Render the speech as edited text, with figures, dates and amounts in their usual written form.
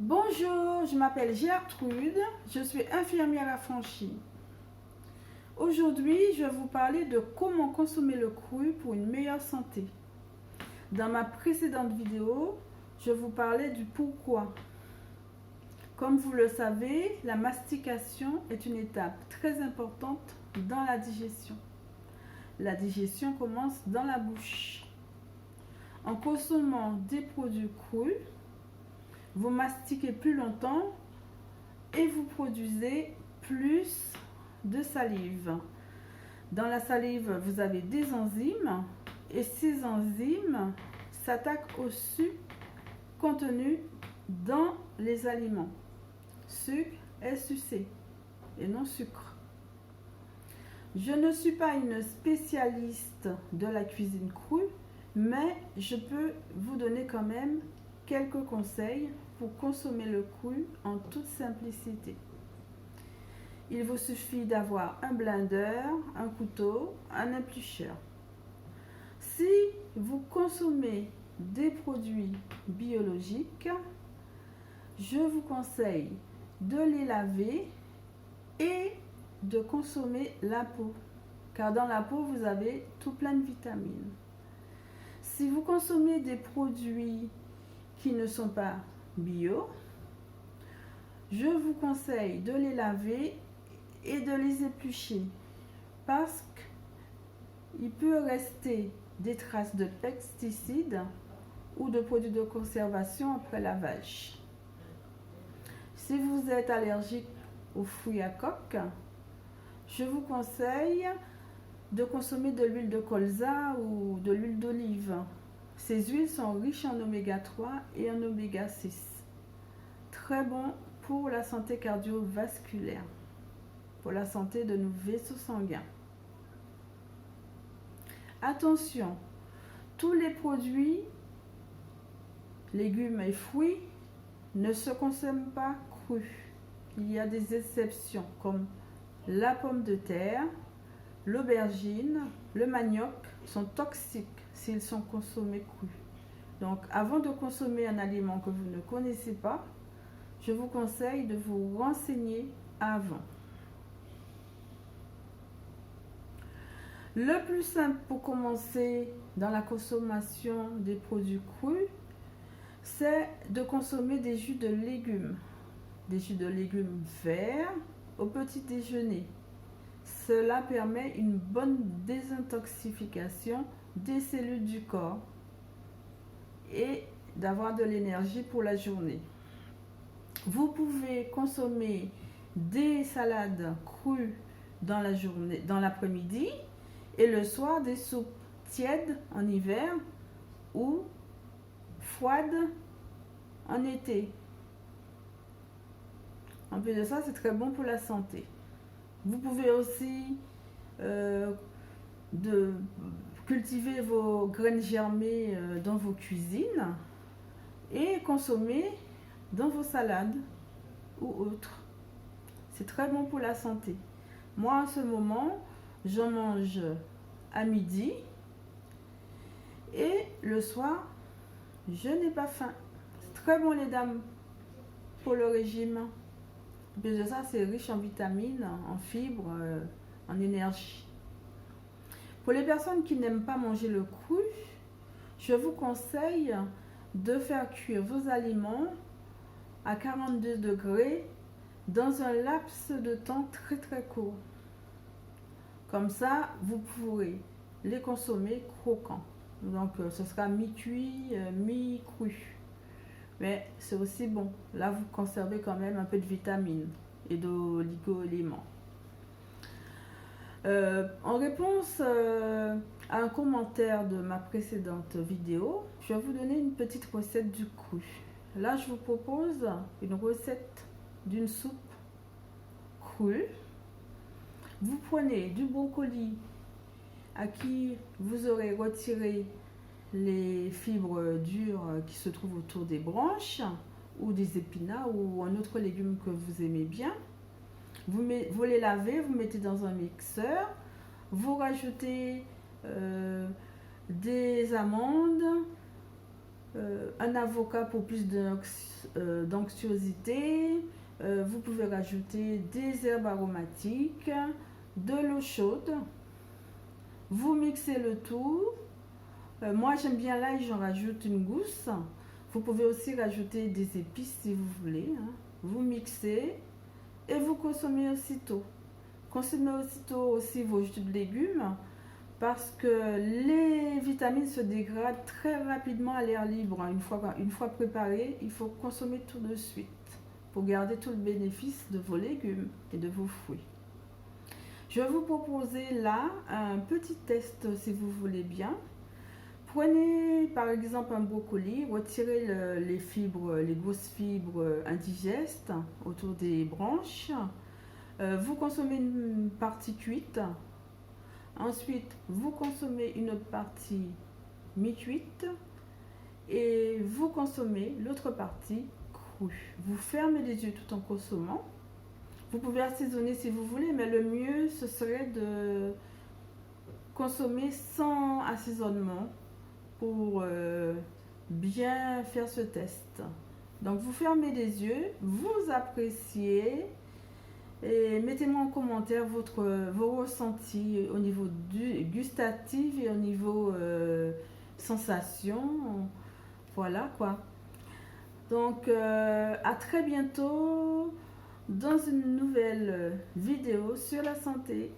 Bonjour, je m'appelle Gertrude, je suis infirmière affranchie. Aujourd'hui, je vais vous parler de comment consommer le cru pour une meilleure santé. Dans ma précédente vidéo, je vous parlais du pourquoi. Comme vous le savez, la mastication est une étape très importante dans la digestion. La digestion commence dans la bouche. En consommant des produits crus, vous mastiquez plus longtemps et vous produisez plus de salive. Dans la salive, vous avez des enzymes et ces enzymes s'attaquent au sucre contenu dans les aliments. Sucre, SUC et non sucre. Je ne suis pas une spécialiste de la cuisine crue, mais je peux vous donner quand même quelques conseils pour consommer le cru en toute simplicité. Il vous suffit d'avoir un blender, un couteau, un éplucheur. Si vous consommez des produits biologiques, je vous conseille de les laver et de consommer la peau, car dans la peau, vous avez tout plein de vitamines. Si vous consommez des produits qui ne sont pas bio, je vous conseille de les laver et de les éplucher parce qu'il peut rester des traces de pesticides ou de produits de conservation après lavage. Si vous êtes allergique aux fruits à coque, je vous conseille de consommer de l'huile de colza ou de l'huile d'olive. Ces huiles sont riches en oméga 3 et en oméga 6. Très bon pour la santé cardiovasculaire, pour la santé de nos vaisseaux sanguins. Attention, tous les produits, légumes et fruits ne se consomment pas crus. Il y a des exceptions comme la pomme de terre, l'aubergine, le manioc sont toxiques s'ils sont consommés crus. Donc, avant de consommer un aliment que vous ne connaissez pas, je vous conseille de vous renseigner avant. Le plus simple pour commencer dans la consommation des produits crus, c'est de consommer des jus de légumes. Des jus de légumes verts au petit déjeuner. Cela permet une bonne désintoxication des cellules du corps et d'avoir de l'énergie pour la journée. Vous pouvez consommer des salades crues dans la journée, dans l'après-midi, et le soir des soupes tièdes en hiver ou froides en été. En plus de ça, c'est très bon pour la santé. Vous pouvez aussi cultiver vos graines germées dans vos cuisines et consommer dans vos salades ou autres. C'est très bon pour la santé. Moi, en ce moment, j'en mange à midi et le soir, je n'ai pas faim. C'est très bon, les dames, pour le régime. En plus de ça, c'est riche en vitamines, en fibres, en énergie. Pour les personnes qui n'aiment pas manger le cru, je vous conseille de faire cuire vos aliments à 42 degrés dans un laps de temps très très court. Comme ça, vous pourrez les consommer croquants. Donc, ce sera mi-cuit, mi-cru. Mais c'est aussi bon. Là, vous conservez quand même un peu de vitamines et d'oligo-éléments. En réponse à un commentaire de ma précédente vidéo, je vais vous donner une petite recette du cru. Là, je vous propose une recette d'une soupe crue. Vous prenez du brocoli à qui vous aurez retiré les fibres dures qui se trouvent autour des branches ou des épinards ou un autre légume que vous aimez bien. Vous les lavez, vous mettez dans un mixeur, vous rajoutez des amandes, un avocat pour plus d'anxiosité. Vous pouvez rajouter des herbes aromatiques, de l'eau chaude. Vous mixez le tout. Moi j'aime bien l'ail, j'en rajoute une gousse. Vous pouvez aussi rajouter des épices si vous voulez. Vous mixez et vous consommez aussitôt. Consommez aussitôt aussi vos jus de légumes parce que les vitamines se dégradent très rapidement à l'air libre. Une fois préparées, il faut consommer tout de suite pour garder tout le bénéfice de vos légumes et de vos fruits. Je vais vous proposer là un petit test si vous voulez bien. Prenez par exemple un brocoli, retirez les fibres, les grosses fibres indigestes autour des branches. Vous consommez une partie cuite. Ensuite, vous consommez une autre partie mi-cuite. Et vous consommez l'autre partie crue. Vous fermez les yeux tout en consommant. Vous pouvez assaisonner si vous voulez, mais le mieux ce serait de consommer sans assaisonnement pour bien faire ce test. Donc vous fermez les yeux, vous appréciez et mettez-moi en commentaire vos ressentis au niveau gustatif et au niveau sensation. Voilà quoi. Donc à très bientôt dans une nouvelle vidéo sur la santé.